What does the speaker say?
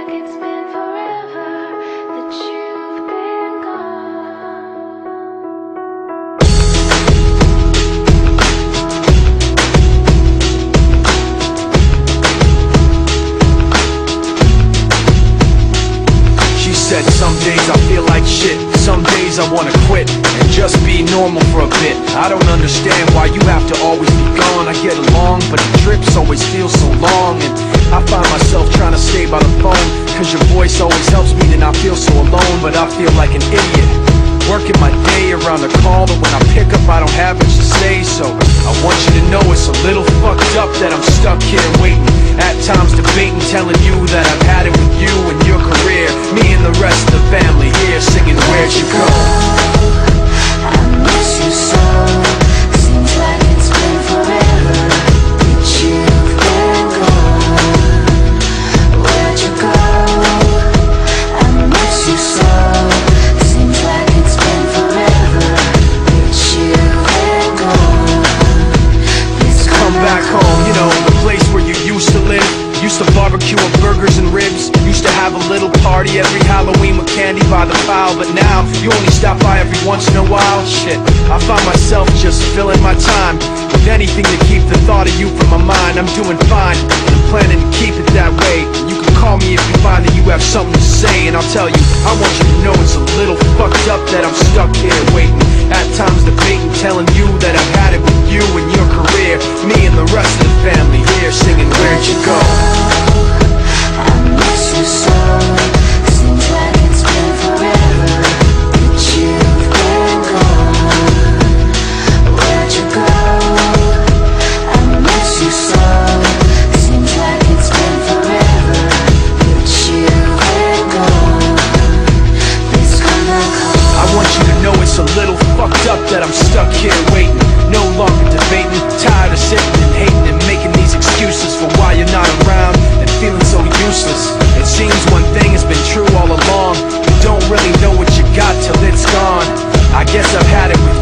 like it's been forever that you've been gone. She said some days I feel like shit, some days I wanna quit and just be normal for a bit. I don't understand why you have to always be gone. I get along, but the trips always feel so long, and I find myself trying to stay by the phone, cause your voice always helps me to not feel so alone. But I feel like an idiot, working my day around the call, but when I pick up I don't have much to say. So I want you to know it's a little fucked up that I'm stuck here waiting, at times debating, telling you that I've had it with you and your career, me and the rest of the family here singing Where'd You Go? I miss you so. Seems like it's been forever that you've been gone. Where'd you go? I miss you so. Seems like it's been forever that you've been gone. Please Come back home, you know, the place where you used to live. Used to barbecue on burgers and ribs. Used to have a little party every Halloween with candy by the pile. But now, you only stop by every once in a while. Shit, I find myself just filling my time with anything to keep the thought of you from my mind. I'm doing fine, and I'm planning to keep it that way. You can call me if you find that you have something to say, and I'll tell you, I want you to know it's a little fucked up that I'm stuck here waiting, at times debating, telling you that I've had it with you and your career, me and the rest of the family here singing Where'd You Go? I miss you so. Seems like it's been forever that you've been gone. Where'd you go? I miss you so. Seems like it's been forever that you've been gone. Please come back home. I want you to know it's a little fucked up that I'm stuck here waiting, no longer debating, tired of sitting and hating and making these excuses for why you're not around and feeling so useless. It seems one thing has been true all along, you don't really know what you got till it's gone. I guess I've had it with